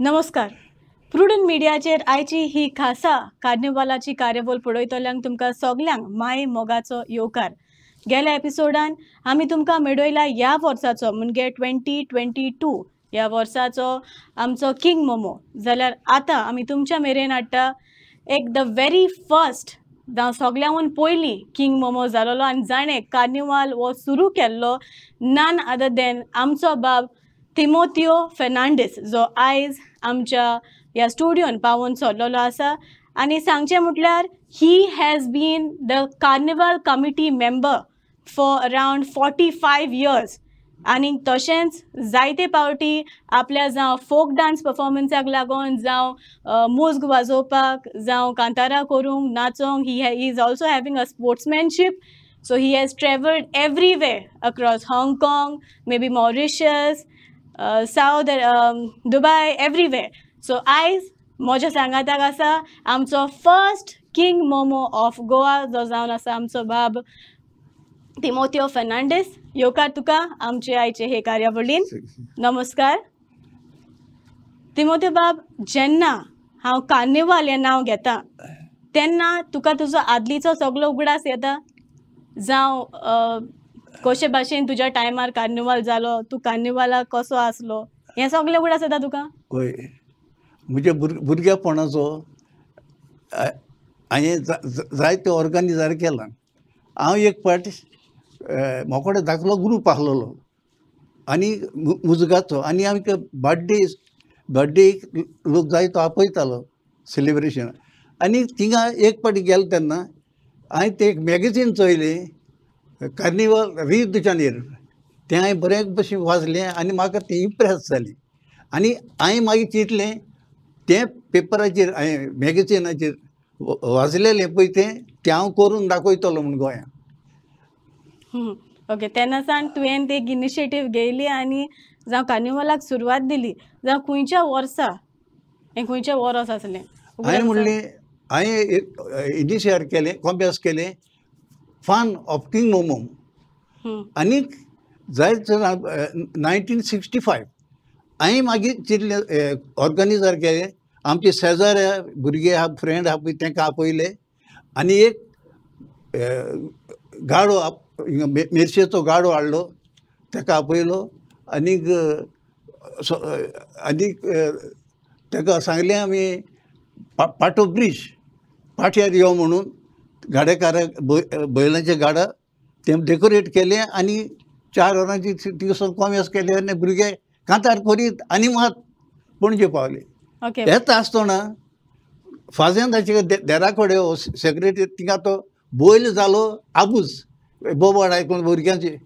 नमस्कार. प्रुडंट मिडियाचेर आयची ही खासा कार्निवालाची कार्यावळ पळयतल्यांक तुमकां सगल्यांक माय मोगाचो येवकार. गेल्या एपिसोडान आमी तुमकां मेळयला ह्या वर्साचो म्हणजे 2022 ह्या वर्साचो आमचो किंग मोमो. जाल्यार आतां आमी तुमच्या मेरेन हाडटा एक द व्हेरी फर्स्ट जावं सगल्यांहून पयलीं किंग मोमो जालोलो आनी जाणें कार्निवाल हो सुरू केल्लो नन अदर दॅन आमचो बाब तिमोथियो फेर्नांडीस, जो आयज आमच्या ह्या स्टुडियोन पावून सोडलेलो आसा. आनी सांगचें म्हटल्यार ही has been the carnival committee member for around 45 years. आनी तशेंच जायते फावटी आपल्या जावं फोक डान्स परफॉर्मन्साक लागून जावं मुज्ग वाजोवपाक जावं कांतारा करूंक नाचोंक he is also having a sportsmanship. So he has travelled everywhere across हाँगकाँग, maybe Mauritius, south Dubai, everywhere. So आयज म्हज्या सांगाताक आसा आमचो first king momo of Goa, जो जावन आसा आमचो बाब तिमोथियो फेर्नांडीस. येवकार तुका आमचे आयचे हे कार्यावळीन. नमस्कार तिमोथियो बाब. जेन्ना हांव कार्निवाल हें नांव घेता तेन्ना तुका तुजो आदलीचो सगळो उगडास येता, जावं कशे भाशेन तुज्या टायमार कार्निवाल जालो, तूं कार्निवालाक कसो आसलो, हें सगळें उगडास येता तुका? हय, म्हज्या भुरगेपणाचो हांवें जायते ऑर्गनायझर केला. हांव एक पाट म्हाकोडे धाकलो ग्रूप आसलोलो आनी मुजगाचो, आनी आमकां बर्थडेक लोक जायतो आपयतालो सेलिब्रेशन. आनी थिंगा एक पाटी गेलो तेन्ना हांवें ते एक मॅगझीन चोयलें, कार्निवाल रीव द जानेरो. तें हांवें बरें भशेन वाचलें आनी म्हाका तें इम्प्रेस जालें. आनी हांवें मागीर चिंतलें तें पेपराचेर हांवें मॅगझिनाचेर वाचलेलें पळय तें हांव करून दाखयतलो म्हूण गोंयांत. ओके, तेन्ना सावन तुवें ती एक इनिशिएटीव घेयली आनी जावं कार्निवालाक सुरवात दिली. जावं खंयच्या वर्सा हें खंयचें वर्स आसलें? हांवें म्हणलें हांवें एक इनिशिएट केलें, कॉम्प्यास केलें फन ऑफ किंग मोमो. आनीक जायत 1965 हांवें मागीर चिंतलें ऑर्गनायझर केलें. आमचे शेजाऱ्या भुरगे आहा, फ्रेंड आहा पळय तांकां आपयलें आनी एक गाडो मेर्शेचो गाडो हाडलो, ताका आपयलो. आनीक ताका सांगलें आमी पाटो ब्रिज पाट्यार यो म्हणून. गाडेकाराक बैलांचे गाडा तें डेकोरेट केलें आनी 4 वरांची दिवसां कॉमेस केलें आनी भुरगे कांतार करीत आनी मात पणजे पावले. येता आसतना फाजन ताचे देरा कडेन सेक्रेटरी थिंगा तो बैल जालो आबूज बोवाड आयकून भुरग्यांचे.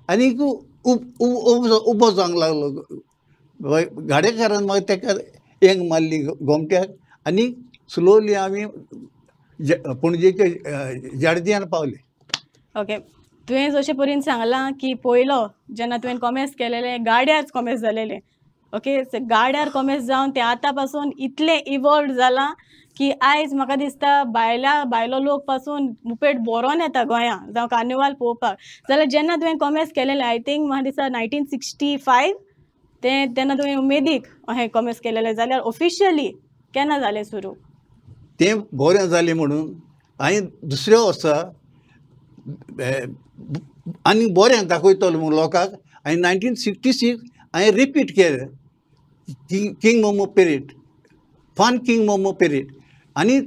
आनीक उबो जावंक लागलो. गाडेकारान मागीर ताका येंग मारली गोमट्याक आनी स्लोली आमी पणजेचे जार्जियान पावले. ओके, तुवें जशे परीन सांगलां की पयलो जेन्ना तुवें कॉमेस केलेलें गाड्यार कॉमेस जालेलें. ओके, गाड्यार कॉमेस जावन तें आतां पासून इतलें इवॉल्व जालां की आयज म्हाका दिसता भायलो लोक पासून मुपेट बोरोन येता गोंयांत जावं कार्निवाल पळोवपाक. जाल्यार जेन्ना तुवें कॉमेस केलेलें, आय थिंक म्हाका दिसता 1965 तेन्ना तुवें उमेदीक अशें कॉमेस केलेलें. जाल्यार ऑफिशियली केन्ना जालें सुरू? तें बरें जालें म्हणून हांवें दुसऱ्या वर्सा आनी बरें दाखयतलो म्हूण लोकांक. हांवें 1966 हांवें रिपीट केलें King Momo parade, fun King Momo parade. आनी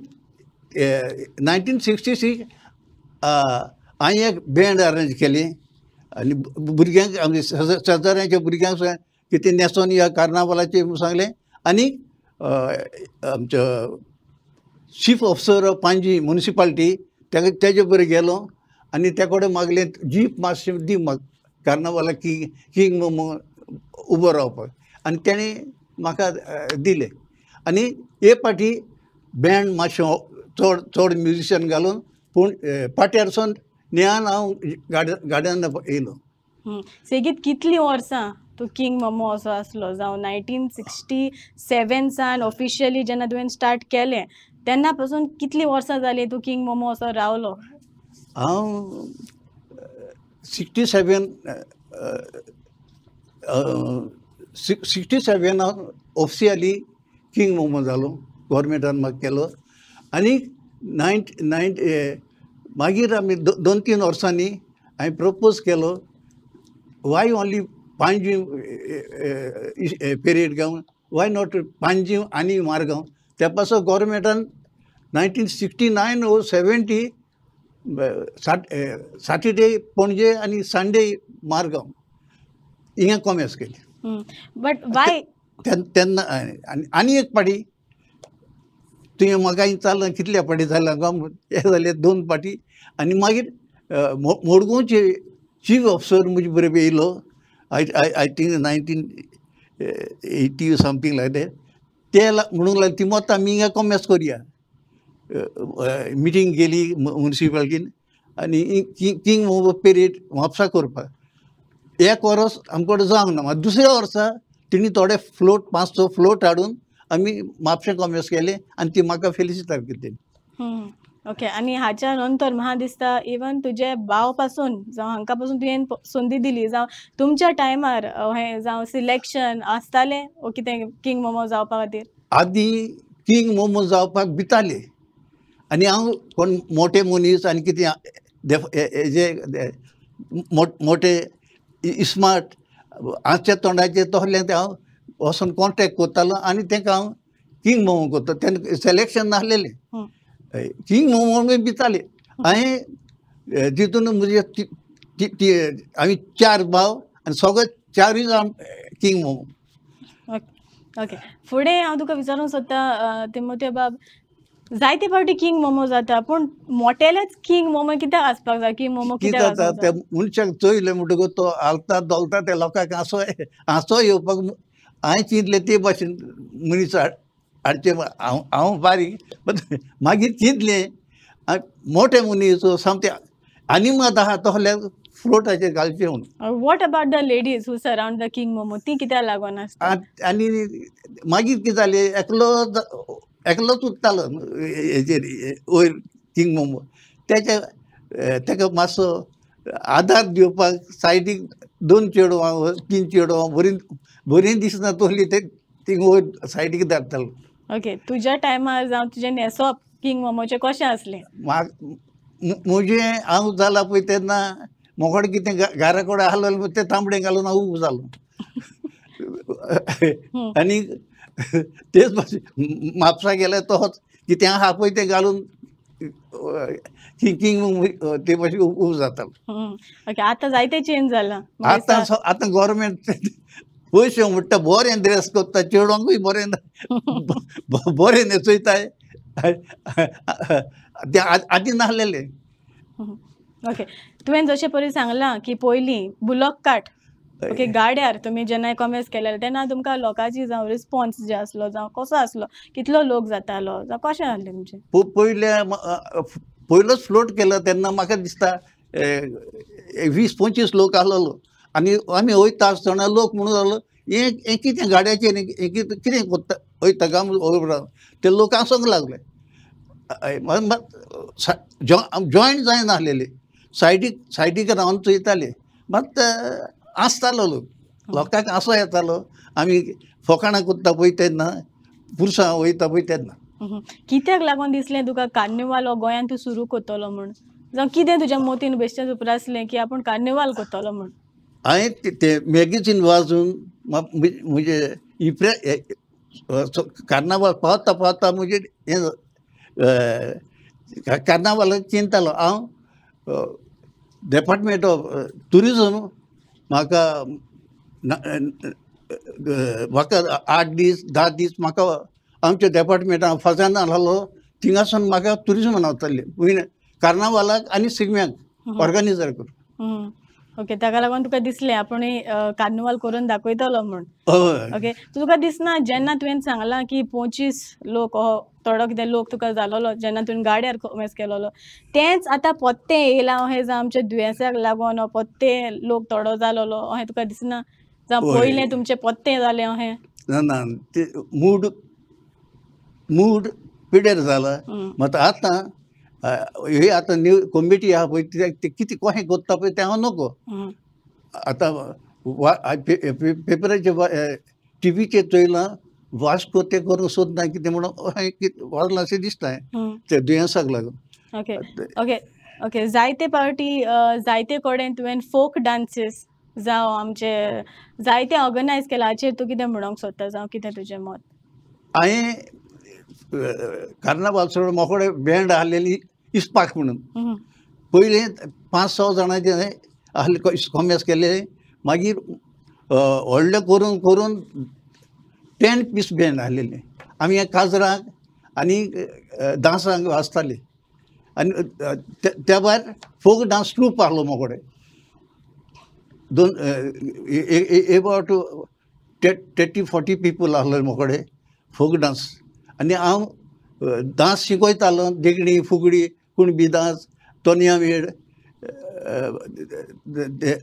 1966 हांवें एक बँड अरेंज केलें आनी भुरग्यांक आमच्या शेजाऱ्यांच्या भुरग्यांक कितें न्हेसोन ह्या कार्नावालाचेर म्हूण सांगलें. आनी आमचो चीफ ऑफिसर ऑफ पांजी म्युनिसिपालिटी तेजे बरें गेलो आनी ते कडेन मागलें जीप मातशें दी म्हाका कार्नावालाक किंग मोमो उबो रावपाक. आनी तेणें म्हाका दिलें. आनी हे पाटी बँड मातशें चड म्युजिशियन घालून पूण पाट्यारसून नेहान हांव गाड्यान येयलो. सेगीत कितलीं वर्सां तूं किंग मोमो असो आसलो? जावं 1967 सावन ऑफिशियली जेन्ना तुवें स्टार्ट केलें तेन्ना पासून कितलीं वर्सां जालीं तूं किंग मोमो असो रावलो? हांव 67 ऑफिशियली किंग मोमो जालो गव्हर्मेंटान म्हाका केलो आनी मागीर आमी 2-3 वर्सांनी हांवें प्रपोज केलो वाय ओन्ली पांजीम पिरियड गांव वाय नॉट पांजीम आनी मारगांव त्या पासून गव्हर्मेंटान 1969 or 70 सॅटर्डे पणजे आनी संडे मारगांव हिंगा कॉमर्स केली बट वाय तेन्ना आनी एक पाटी तुवें म्हाका विचारलें कितल्या पाटी जाल्या हे जाले 2 पाटी आनी मागीर मडगांवचे चीफ ऑफिसर म्हजे बरोबर येयलो I think 1980 something like that ते म्हणूंक लागले तिमोत आमी हिंगा कॉमर्स करुया मिटींग गेली म्युनिसिपालिटीन आनी किंग मोमो पिरियड म्हापसा करपाक एक वर्स आमकडे जावंक ना दुसऱ्या वर्सा तिणी थोडे फ्लोट 500 फ्लोट हाडून आमी म्हापशें कॉमर्स केलें आनी ती म्हाका फेलिसिटार केली ओके आनी हाच्या नंतर म्हाका दिसता इवन तुजे भाव पासून जावं हांकां पासून तुवें संदी दिली जावं तुमच्या टायमार हें जावं सिलेक्शन आसतालें ओ कितें किंग मोमो जावपा खातीर आदीं किंग मोमो जावपाक भिताले आनी हांव कोण मोठे मनीस आनी कितें हेजे मोठे स्मार्ट हांगच्या तोंडाचे तोहलें तें हांव वचून कॉन्टेक्ट करतालो आनी तांकां हांव किंग मोमो करता तेन्ना सिलेक्शन नासलेलें किंग मोमो भिताले हांवें जितून म्हजे आमी 4 भाव आनी सगळे 4य जाण किंग मोमो ओके फुडें हांव तुका विचारूंक सोदता तिमोथी बाब जायते फावटी किंग मोमो जाता पूण मोटेलेच किंग मोमो कित्याक आसपाक जाय किंग मोमो कित्याक जाता ते मनशाक चोयले म्हणटकूच तो हालता दोलता ते लोकांक हांसो येवपाक हांवें चिंतलें ते भाशेन मनीस हाडचे हांव बारीक मागीर चिंतलें मोठे मनीस सामके आनिमाद आहा तोहल्या फ्लोटाचेर घालचें म्हणून what about the ladies who surround the king momo ती कित्याक लागून आसता आनी मागीर कितें जालें एकलोच उरतालो हेचेर वयर किंग मोमो तेका मातसो आदार दिवपाक सायडीक 2 चेडवां 3 चेडवां बरीं दिसना तोहली ते थिंग वयर सायडीक धाडटालो ओके तुज्या टायमार जावं तुजें न्हेसप किंग मोमोचें कशें आसलें म्हजें हांव जाला पळय तेन्ना मोकोडे कितें घरा कडेन आहलो तें तांबडें घालून हांव उबो जालो आनी तेच भाशेन म्हापसा गेल्यार तोच कितें आहा पळय तें घालून किंग ते भाशेन उबो जातालो ओके आतां जायते चेंज जाला आतां गव्हर्मेंट पयशे म्हणटा बरें ड्रेस करता चेडवांकूय बरें न्हेसयताय ते आदीं नासलेलें ओके तुवें जशें परी सांगलां की पयलीं बुलॉक कार्ट ओके गाड्यार तुमी जेन्ना कॉमर्स केलेलें तेन्ना तुमकां लोकांची जावं रिस्पॉन्स जे आसलो जावं कसो आसलो कितलो लोक जातालो जावं कशें आसलें तुमचें पयलोच फ्लोट केलो तेन्ना म्हाका दिसता 20-25 लोक आहलोलो आनी आमी वयता आसतना लोक म्हणून लागलो हें कितें गाड्याचेर कितें कोत्ता वयता काय म्हणून ते लोक हांसोंक लागले जॉयंट जायना नासलेले सायडीक रावन चोयताले मात आसतालो लोकांक हांसो येतालो आमी फकाणां कोत्ता पळय तेन्ना पुरसां वयता पळय तेन्ना कित्याक लागून दिसलें तुका कार्निवाल हो गोंयांत तूं सुरू करतलो म्हूण जावं कितें तुज्या मोतीन बेश्टें सुपरासलें की आपूण कार्निवाल करतलो म्हूण हांवें ते मॅगझीन वाचून म्हणजे कार्नावाल पावता म्हणजे हें कार्नावालाक चिंततालो हांव डिपार्टमेंट ऑफ ट्युरिजम म्हाका 8 दीस 10 दीस म्हाका आमच्या डिपार्टमेंटान फजान आहलो थिंगासून म्हाका ट्युरिजमान वतालें कार्नावालाक आनी शिगम्याक ऑर्गनायझर करून ओके ताका लागून तुका दिसलें आपुणूय कार्निवाल करून दाखयतलो म्हूण ओके तुका दिसना जेन्ना तुवें सांगलां की 25 लोक थोडो कितें लोक तुका जालोलो जेन्ना तुवें गाड्यार कॉमर्स केलोलो तेंच आतां पोत्तें येयलां अशें जावं आमच्या दुयेंसाक लागून पोत्तें लोक थोडो जालोलो अशें तुका दिसना जावं पयलें तुमचें पोत्तें जालें अशें ना ते मूड पिड्यार जाला मात आतां हे आतां न्यू कमिटी आहा पळय ते कितें कशें करता पळय तें हांव नोको आतां पेपराचेर टीव्हीचेर चोयलां वास्को ते करूंक सोदना कितें म्हणून हांवें वाजलां अशें दिसता ते दुयेंसाक लागून. ओके ओके ओके जायते फावटी जायते कडेन तुवें फोक डान्सीस जावं आमचे जायते ऑर्गनायज केला हाचेर तूं कितें म्हणूंक सोदता जावं कितें तुजें मत? हांवें कार्नावाल सोडून मोकडे बँड आहलेली इस्पाक म्हणून पयलीं 5-6 जाणांचे आहले कॉमेस केले. मागीर व्हडले करून करून 10 पीस बँड आहलेले. आमी काजरांक आनी डान्सांक वाजताले आनी त्या भायर फोक डान्स ट्रूप आहलो मोकडे. अबावट 30-40 पीपल आहले मोकडे फोक डान्स. आनी हांव डान्स शिकयतालो, देखणी, फुगडी, कुणबी डान्स, तोनया वेळ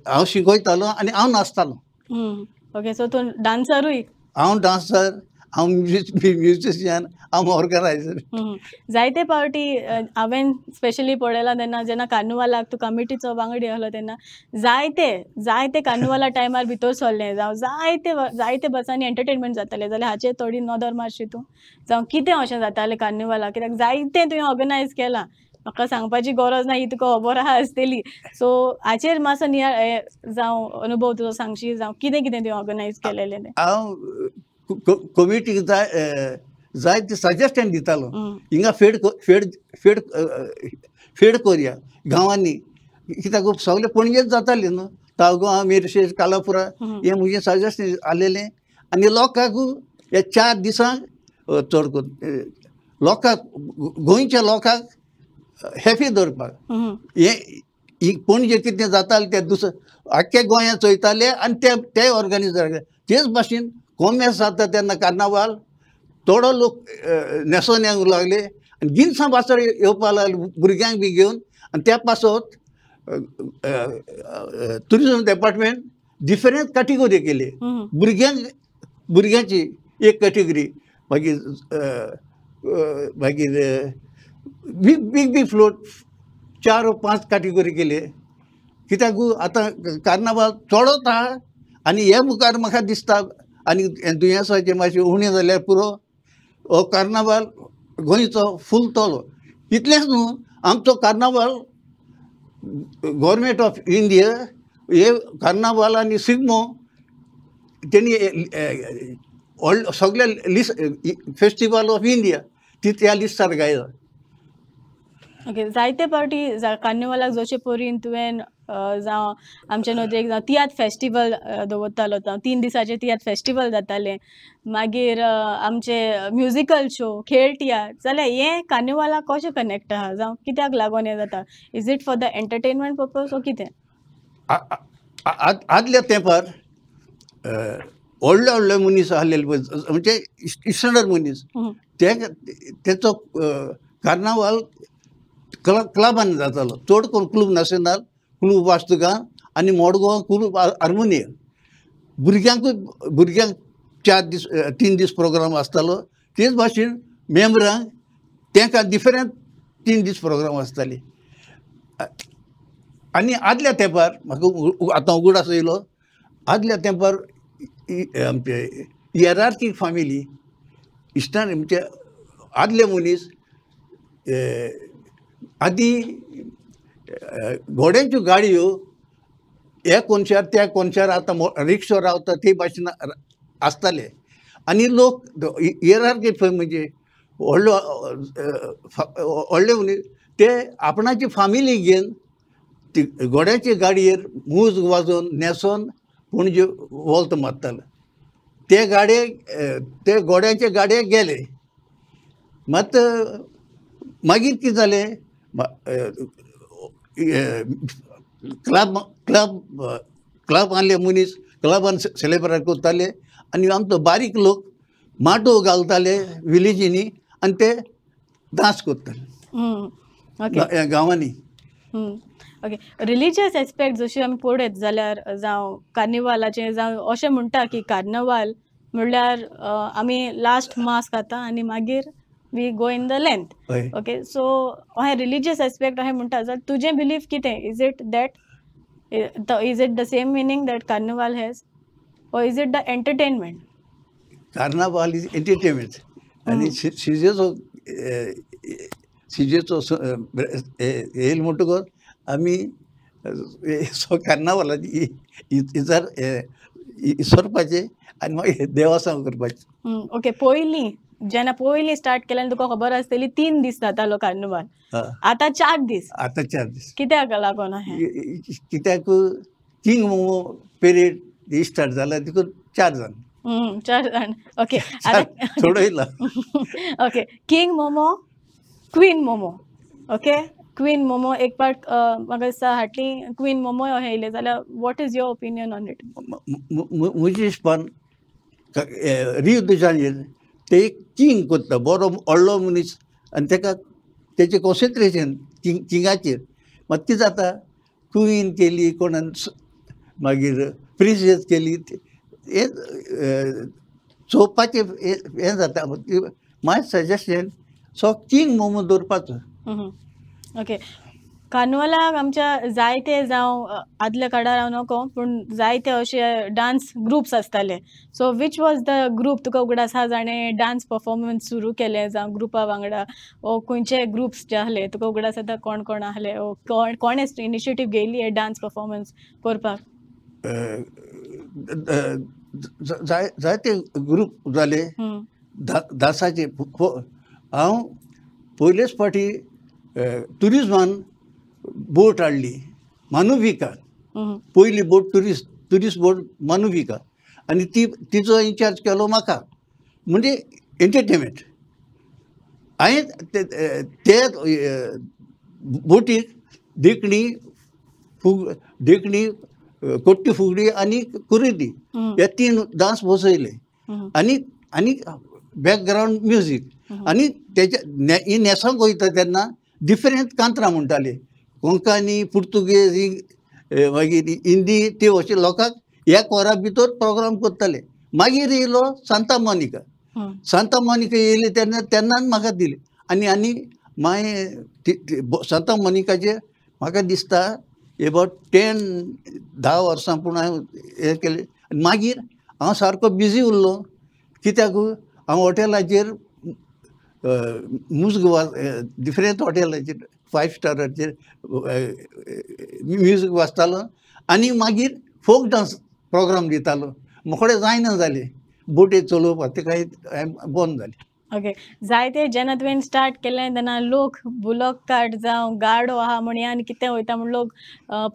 हांव शिकयतालो आनी हांव नाचतालो. ओके सो तूं डान्सरूय? हांव डान्सर, हांव म्युजिशियन, हांव ऑर्गनायझर. जायते फावटी हांवें स्पेशली पळयलां तेन्ना जेन्ना कार्निवालाक तूं कमिटीचो वांगडी आहलो तेन्ना जायते कार्निवाला टायमार भितर सरलें जावं जायते बसांनी एंटरटेनमेंट जातालें जाल्यार हाचेर थोडी नदर मारशी तूं जावं कितें अशें जातालें कार्निवालाक? कित्याक जायतें तुवें ऑर्गनायज केलां, म्हाका सांगपाची गरज ना, ही तुका खबर आहा आसतली. सो हाचेर मातसो जावं अनुभव तुजो सांगशी जावं कितें कितें तुवें ऑर्गनायज केलेलें तें? हांव कमिटीक जायते सजेशन दितालो. हिंगा फेड करुया गांवांनी, कित्याक सगळे पणजेच जाताले न्हू. ताळगांव, मेर्शेज, कालापुरा हें म्हजें सजेशन आसलेलें. आनी लोकांक हे 4 दिसांक चड करून लोकांक गोंयच्या लोकांक हॅपी दवरपाक हे पणजे कितें जातालें तें आख्ख्या गोंयांत चयताले आनी ते ऑर्गनायझर. तेच भाशेन कॉमेस जाता तेन्ना कार्नावाल थोडो लोक न्हेसोन येवंक लागले आनी गिन्सां बासर येवपाक लागले भुरग्यांक बी घेवन. आनी त्या पासत ट्युरिजम डिपार्टमेंट डिफरंट कॅटेगरी केली. भुरग्यांची एक कॅटेगरी, मागीर बीग फ्लोट 4 वा 5 कॅटेगरी केले. कित्याक आतां कार्नावाल चडत आहा आनी हे मुखार म्हाका दिसता आनी दुयेंसाचे मातशें उणें जाल्यार पुरो हो कार्नावाल गोंयचो फुलतलो. इतलेंच न्हू, आमचो कार्नावाल गव्हर्मेंट ऑफ इंडिया हे कार्नावाल आनी शिगमो तेणी सगळ्या लिस्ट फेस्टिवल ऑफ इंडिया त्या लिस्टार घायला. ओके जायते फावटी कार्निवालाक जशे परीन तुवें जावं आमचे नदरेक जावं तियात्र फेस्टिवल दवरतालो, जावं 3 दिसाचें तियात्र फेस्टिवल जातालें, मागीर आमचे म्युजिकल शो, खेळ तियात्र, जाल्यार हें कार्निवालाक कशें कनेक्ट आहा जावं कित्याक लागून हें जाता? Is it for the entertainment purpose ओ कितें? आदल्या तेंपार व्हडले मनीस आहलेले म्हणजे स्टँडर्ड मनीस तेचो कार्नावाल क्लबान जातालो. चड करून क्लब नॅशनल, क्लब वास्तुगां आनी मोडगांव क्लब हार्मोनियम. भुरग्यांक 3 दीस प्रोग्राम आसतालो. तेच भाशेन मेंबरांक तांकां डिफरंट 3 दीस प्रोग्राम आसताले. आनी आदल्या तेंपार म्हाका आतां उगडास येयलो, आदल्या तेंपार आमचे हियरार्कीक फॅमिली इश्टान म्हणजे आदले मनीस आदीं घोड्यांच्यो गाडयो हे कोनशार त्या कोनशार आतां रिक्षा रावता ते भाशेन आसताले. आनी लोक हियरार्कीक म्हणजे व्हडले मनीस ते आपणाची फॅमिली घेवन ती घोड्याचे गाडयेर मूज वाजोवन न्हेसोन पणजे वोल्त मारताले. ते घोड्याचे गाडयेक गेले. मात मागीर कितें जालें, क्लब आहले मनीस क्लबान सेलेब्रेट करताले आनी आमचो बारीक लोक माटो घालताले विलेजींनी आनी ते डान्स करताले गांवांनी. ओके रिलिजियस एस्पेक्ट जशी आमी पळयत जाल्यार जावं कार्निवालाचें जावं अशें म्हणटा की कार्निवाल म्हणल्यार आमी लास्ट मास खाता आनी मागीर we go in the length. Okay so हे रिलिजियस एस्पेक्ट अशें म्हणटा जाल्यार तुजें बिलीफ कितें? Is it the same meaning that carnival has or is it the entertainment? Carnival is entertainment आनी सिजेचो येयलो म्हणटकच आमी कार्नावालाची इजार सरपाचें आनी मागीर देवासां करपाचें. ओके, जेन्ना पयलीं स्टार्ट केलें तुका खबर आसतली 3 दीस जातालो कार्निवाल, आतां 4 दीस. आतां 4 दीस. कित्याक लागून हें? कित्याक किंग मोमो पेरेड स्टार्ट जाला देखून 4 जाण. 4 जाण. ओके. सोडयला. Okay, king momo, queen momo. Okay, queen momo एक पार्ट म्हाका दिसता हाटली क्वीन मोमो येयले जाल्यार what is your opinion on it? म्हजे हिसपान रियो द जानेर ते एक किंग करता, बरो व्हडलो मनीस आनी तेचें कॉन्सन्ट्रेशन किंगाचेर. मात कितें जाता, क्वीन केली, कोणान मागीर प्रिन्सेस केली, हे चोवपाचें हें जाता. माय सजेशन सो किंग मोमो दवरपाचो. ओके, कार्निवालाक आमच्या जायते जावं आदल्या काळार हांव नको पूण जायते अशे डान्स ग्रुप्स आसताले. So which was the group तुका उगडास आसा जाणें डान्स परफॉर्मन्स सुरू केलें जावं ग्रुपा वांगडा, ओ खंयचे ग्रुप्स जे आहले तुका उगडास येता कोण कोण आहले, ओ कोणें इनिशिएटीव घेयली हे डान्स परफॉर्मन्स करपाक? जायते ग्रूप जाले दासाचे. हांव पयलेच फावटी ट्युरिजमान बोट हाडली, मानुविका. पयली बोट ट्युरिस्ट बोट मानुविका, आनी तिचो इन्चार्ज केलो म्हाका, म्हणजे एंटरटेनमेंट. हांवें ते बोटीक देखणी कोट्टी फुगडी आनी कुरिती हे 3 डान्स बसयले, आनी बॅकग्रावंड म्युजीक. आनी तेच्या नेसांक वयता तेन्ना डिफरंट कांतरां म्हणटाले, कोंकणी, पुर्तुगेज, मागीर हिंदी, ते अशें लोकांक एक वरा भितर प्रोग्राम करताले. मागीर येयलो सांता मोनिका. येयली तेन्ना म्हाका दिली, आनी मागीर सांता मोनिकाचेर म्हाका दिसता एबावट 10 वर्सां पूण हांवें हें केलें. मागीर हांव सारको बिजी उरलो, कित्याक हांव हॉटेलाचेर डिफरंट हॉटेलाचेर 5 स्टाराचेर म्युजीक वाजतालो, आनी मागीर फोक डान्स प्रोग्राम दितालो. मोकळे जायना जाले बोटी चलोवपाक, ते कांय बंद जालें. ओके, जायते जेन्ना तुवें स्टार्ट केलें तेन्ना लोक बुलॉक कार्ट जावं गाडो आहा म्हण आनी कितें वयता म्हण लोक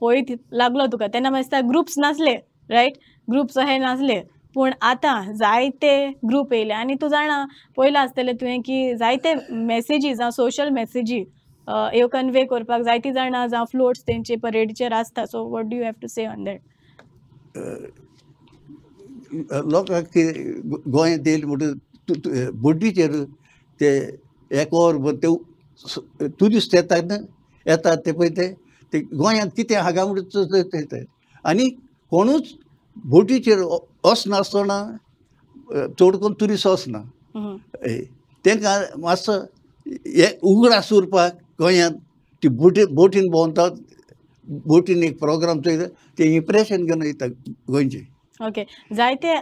पळयत लागलो तुका. तेन्ना म्हाका दिसता ग्रुप्स नासले, रायट? ग्रुप्स अशे नासले, पूण आतां जायते ग्रूप येयले. आनी तूं जाणा पयलें आसतलें तुवें की जायते मॅसेजी जावं सोशल मॅसेजी ह्यो कन्वे करपाक जायतीं जाणां जावं फ्लोट्स तेंचे परेडीचेर आसता. So what do you have to say on that? लोकांक गोंयांत येयले म्हणटच बोटीचेर ते एक वर भर ते ट्युरिस्ट येतात ते पळय ते गोंयांत कितें हागा म्हणटा, आनी कोणूच बोटीचेर वचनासतना चड करून ट्युरिस्ट वचना. तांकां मातसो हे उगडास उरपाक गोंयांत ती बोटीन भोंवतात, बोटीन एक प्रोग्राम चोयता, ते इम्प्रेशन घेवन वयता गोंयचें. ओके, जायते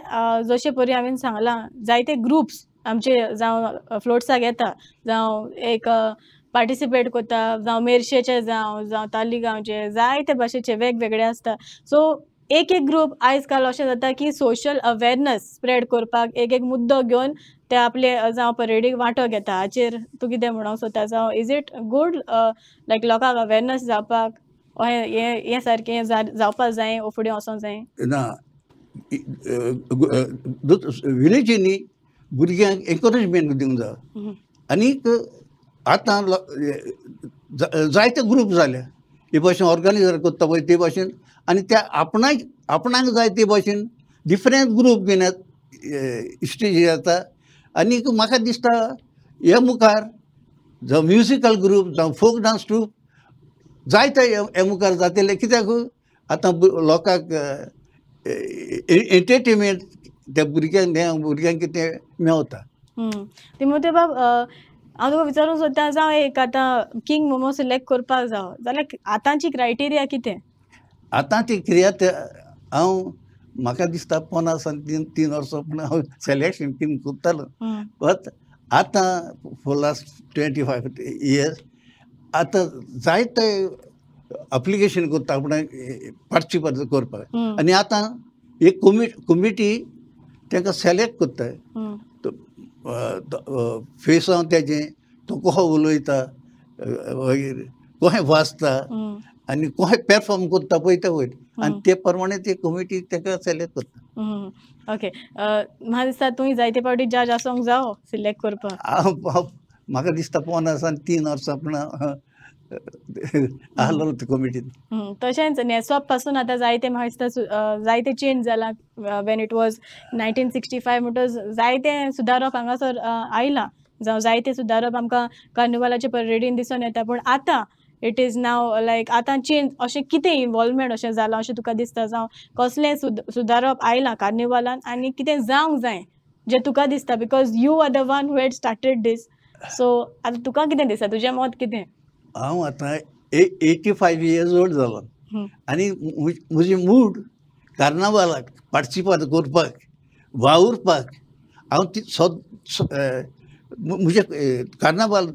जशे परी हांवें सांगलां जायते ग्रुप्स आमचे जावं फ्लोट्साक येता, जावं एक पार्टिसिपेट करता, जावं मेर्शेचे जावं तालिगांवचे, जायते भाशेचे वेगवेगळे आसता. सो एक ग्रूप आयज काल अशें जाता की सोशल अवेरनस स्प्रेड करपाक एक मुद्दो घेवन ते आपले जावं परेडीक वांटो घेता. हाचेर तूं कितें म्हणूंक सोदता? जावं इज इट गुड लायक लोकांक अवेरनस जावपाक हें सारकें जावपाक जाय, ओ फुडें वचोंक जाय? ना, विलेजींनी भुरग्यांक एनकरेजमेंट दिवंक जाय. आनीक आतां जायते ग्रूप जाल्या हे भाशेन ऑर्गनायझर करता पळय ते भाशेन, आनी त्या आपणाक जाय ते भाशेन डिफरंट ग्रूप बीन स्टेजीर येता. आनीक म्हाका दिसता हे मुखार जावं म्युजिकल ग्रूप जावं फोक डान्स ग्रूप जायते हे मुखार जातले. कित्याक आतां लोकांक एंटरटेनमेंट त्या भुरग्यांक कितें मेवता. तिमोथी बाब, हांव तुका विचारूंक सोदता, जावं एक आतां किंग मोमो सिलेक्ट करपाक जावं जाल्यार आतांची क्रायटेरिया कितें? आतांची क्रिया हांव म्हाका दिसता 53 वर्सां पूण हांव सिलेक्शन बीन करतालो. बट आतां फॉर लास्ट 25 इयर्स आतां जायते एप्लिकेशन करता आपणाक पार्टिसिपेट करपाक. आनी आतां एक कमिटी तांकां सिलेक्ट करता. फेसान तेजें तो कसो उलयता, मागीर कशें वाचता आनी कशें पेरफॉर्म करता पळय ते वयर, आनी ते प्रमाणे ती कमिटी ताका सिलेक्ट करता. ओके. म्हाका दिसता तुवें जायते फावटी जज आसूंक जावो सिलेक्ट करपाक. म्हाका दिसता 53 वर्सां पूण आहलो ते कमिटीन. तशेंच न्हेसप पासून आतां जायते म्हाका दिसता जायते चेंज जाला. वेन इट वॉज 1965 म्हणटच जायते सुदारप हांगासर आयला, जावं जायते सुदारप आमकां कार्निवालाचे परेडीन दिसून येता. पूण आतां इट इज नाव लायक आतां चेंज अशें कितें इन्वॉल्वमेंट अशें जालां अशें तुका दिसता, जावं कसलें सुदारप आयलां कार्निवालान आनी कितें जावंक जाय जें तुका दिसता, because you are the one who had started this. सो आतां तुका कितें दिसता, तुजें मत कितें? हांव आतां 85 इयर्स ओल्ड जालो आनी म्हजी मूड कार्नावालाक पार्टिसिपेट करपाक, वावुरपाक हांव ती म्हजे कार्नावाल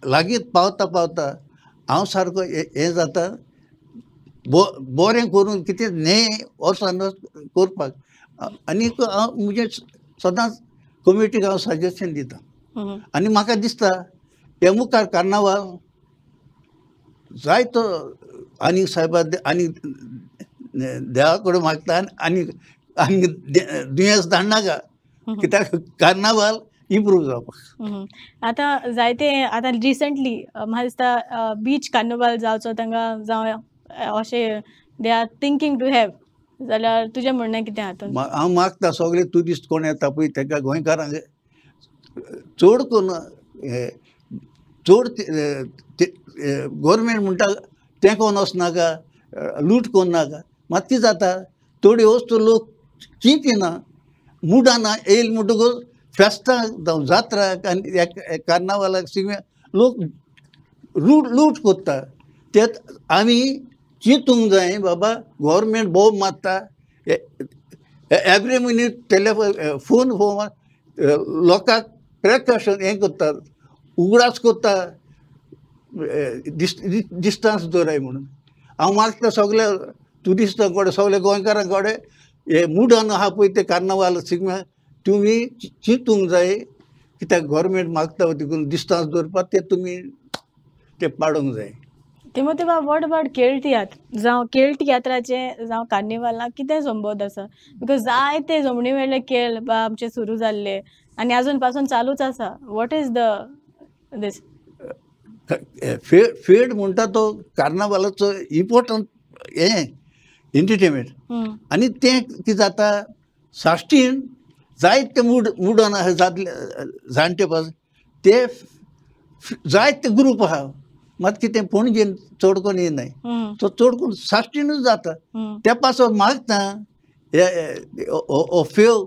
लागीं पावता पावता हांव सारको हें जाता, बरें करून कितें न्हें वर्सान करपाक. आनीक हांव म्हजें सदांच कमिटीक हांव सजेशन दिता. आनी म्हाका दिसता हे मुखार कार्नावाल जायतो आनी सायबा आनी देवा कडेन मागता आनी आनी दुयेंस धाडनाका, कित्याक कार्नावाल इम्प्रूव जावपाक. आतां जायते आतां रिसंटली म्हाका दिसता बीच कार्निवाल जावचो तांकां, जावं अशें they are thinking to have, जाल्यार तुजें म्हणणें कितें हातूंत? हांव मागता सगळे ट्युरिस्ट कोण येता पळय ताका गोंयकारांक चड करून चड गव्हर्मेंट म्हणटा तें कोण वचनाका, लूट कोन्नाका. मात कितें जाता थोडी वस्तू लोक चिंतिना, मुडाना येयल म्हणटकूच फेस्ताक जावं जात्राक आनी कार्नावालाक सिगमे लोक लूट कोत्ता. तेत आमी चिंतूंक जाय बाबा गव्हर्मेंट बोब मारता एवरी मिनीट टेलिफोन फोन लोकांक प्रिकॉशन हें करता, उगडास करता डिस्टन्स दवराय म्हणून. हांव मागता सगल्या ट्युरिस्टां कडेन सगल्या गोंयकारां कडेन हे मुडान आहा पळय ते कार्नावाल सिगम्या तुमी चिंतूंक जाय, कित्याक गव्हर्मेंट मागता देखून डिस्टन्स दवरपाक ते तुमी ते पाडूंक जाय. तिमोथी बाब, वॉट अबाउट खेळ तियात्र, जावं खेळ तियात्राचे जावं कार्निवालाक कितें संबंद आसा? बिकॉज जायते जमनी वेळेले खेळ आमचे सुरू जाल्ले आनी आजून पासून चालूच आसा. वॉट इज दीस फेड म्हणटा तो कार्नावालाचो इम्पॉर्टंट हें एंटरटेनमेंट. आनी तें कितें जाता साश्टीन जायते मुडान आहा जाणटे पास ते जायते ग्रूप आहा, मात कितें पणजेन चड कोण येनाय, सो चड करून साश्टीनूच जाता. त्या पासून मागता फेव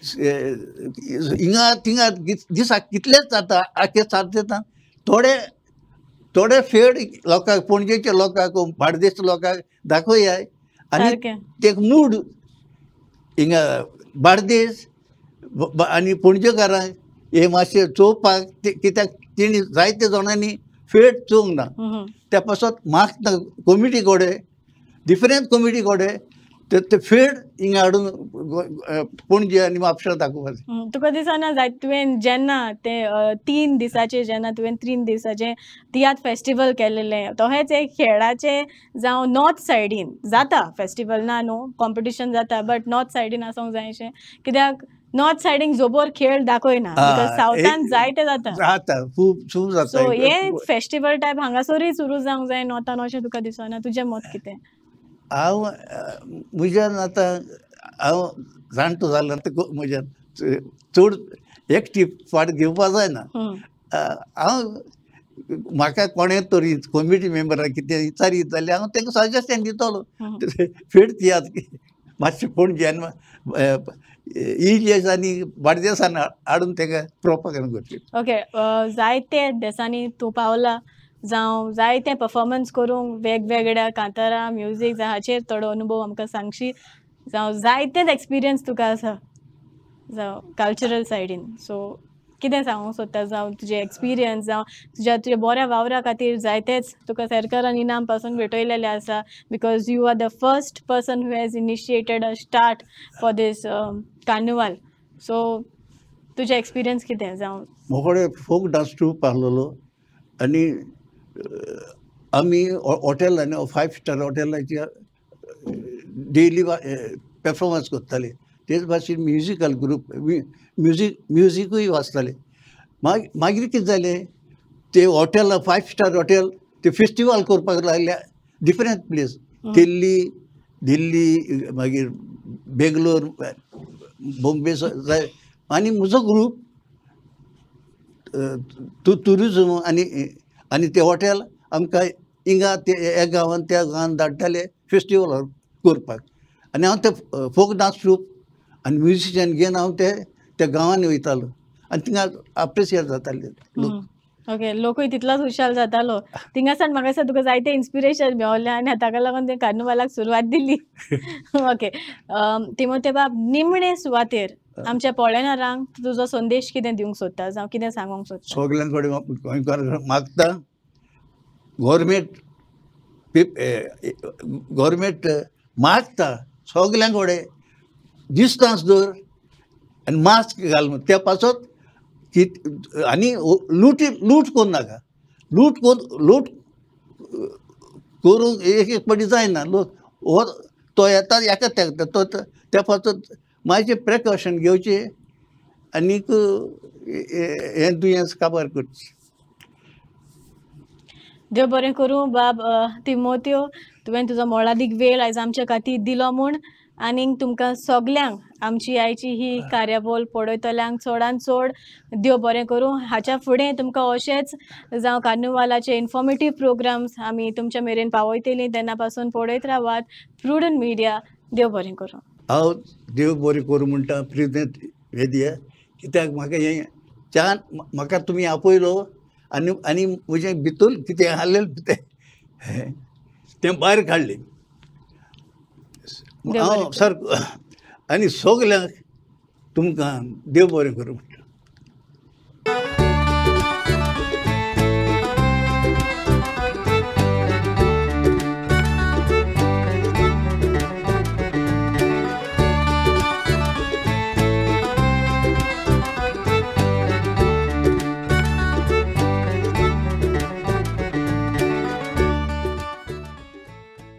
हिंगा थिंगा दिसाक कितलेच जाता आखे सात येता. थोडे फेड लोकांक पणजेच्या लोकांक बार्देस लोकांक दाखोयाय आनी ते मूड हिंगा बार्देस आनी पणजेकारांक हे मातशें चोवपाक, कित्याक तेणी जायते जाणांनी फेड चोवंक ना. त्या पासून मागता कमिटी कडेन, डिफरंट कमिटी कडेन ते फेड हिंगा हाडून पणजे आनी म्हापशां दाखोवपाचें. तुका दिसना जाय तुवें जेन्ना ते 3 दिसाचे जेन्ना तुवें 3 दिसाचें तियात्र फेस्टिवल केल्लें, तशेंच एक खेळाचे जावं नॉर्थ सायडीन जाता फेस्टिवल ना न्हू, कॉम्पिटिशन जाता, बट नॉर्थ सायडीन आसूंक जाय अशें, कित्याक नॉर्थ सायडीन जोबोर खेळ दाखयना, बिकॉज सावथान जायते जाता खूब जाता. सो हे फेस्टिवल टायप हांगासरूय सुरू जावंक जाय नॉर्थान अशें तुका दिसना? तुजें मत कितें? हांव म्हज्यान आतां हांव जाणटो जालो म्हज्यान चड एकटी फाट घेवपा जायना. हांव म्हाका कोणें तरी कमिटी मेंबराक कितें विचारीत जाल्यार हांव तांकां सजेशन दितलो. फेड तियात्र मातशें पणजेन इलियस आनी बार्देसान हाडून ताका प्रोपागंड करची. ओके. जायते देसांनी तूं पावला, जावं जायते परफॉर्मन्स करूंक वेगवेगळ्या कांतारां म्युजीक हाचेर थोडो अनुभव आमकां सांगशी, जावं जायतेच एक्सपिरियन्स तुका आसा जावं कल्चरल सायडीन. सो कितें सांगूंक सोदता जावं तुजे एक्सपिरियन्स जावं तुज्या बऱ्या वावरा खातीर जायतेच तुका सरकारान इनाम पासून भेटयलेले आसा because you are the first person who has initiated a start for this carnival. So तुजें एक्सपिरियन्स कितें जावं मोकडे फोक डान्स ट्रूप आहलोलो आनी आमी हॉटेलांनी 5 स्टार हॉटेलाचेर डेली परफॉर्मन्स करताले. तेच भाशेन म्युजिकल ग्रूप म्युजिकूय वाजताले. मागीर कितें जालें ते हॉटेलां 5 स्टार हॉटेल ते फेस्टिवल करपाक लागले डिफरंट प्लेस. दिल्ली मागीर बेंगलोर बॉम्बे जाय आनी म्हजो ग्रूप टुरिजम आनी ते हॉटेल आमकां हिंगा ते ह्या गांवांत त्या गांवांत धाडटाले फेस्टिवल करपाक. आनी हांव ते फोक डान्स ट्रूप आनी म्युजिशियन घेवन हांव त्या गांवांनी वयतालो आनी थिंगा अप्रिशिएट जाताले लोक. ओके, लोकूय तितलोच हुशाल जातालो. थिंगासान म्हाका दिसता तुका जायतें इन्स्पिरेशन मेळ्ळें आनी ताका लागून ते कार्निवालाक सुरवात दिली. ओके, तिमोथी बाब, निमणे सुवातेर आमच्या पळयणारांक तुजो संदेश कितें दिवंक सोदता जावं कितें सांगूंक सोदता? सगल्यां कडेन गोंयकार मागता गव्हर्मेंट मागता सगल्यां कडेन डिस्टन्स दवर आनी मास्क घाल म्हूण. त्या पासत आनी लूट करूं नाका. लूट करूंक एक पाटी जायना. लोक हो तो येता हेका तेंकता तो त्या पासत मातशें प्रिकॉशन घेवचें आनीक हें दुयेंस काबार करचें. देव बरें करूं बाब तिमोथ्यो, तुवें तुजो मोलादीक वेळ आयज आमच्या खातीर दिलो म्हूण. आनीक तुमकां सगल्यांक आमची आयची ही कार्यावळ पळयतल्यांक चडांत चड देव बरें करूं. हाच्या फुडें तुमकां अशेंच जावं कार्निवालाचे इन्फॉर्मेटीव प्रोग्राम्स आमी तुमच्या मेरेन पावयतलीं. तेन्ना पासून पळयत रावात प्रुडंट मिडिया. देव बरें करूं. हांव देव बरें करूं म्हणटा प्रिदंत वेदिया, कित्याक म्हाका हें च्यान म्हाका तुमी आपयलो आनी म्हजें भितर कितें आहलें तें भायर काडलें. हांव सारको आनी सगल्यांक तुमकां देव बरें करूं.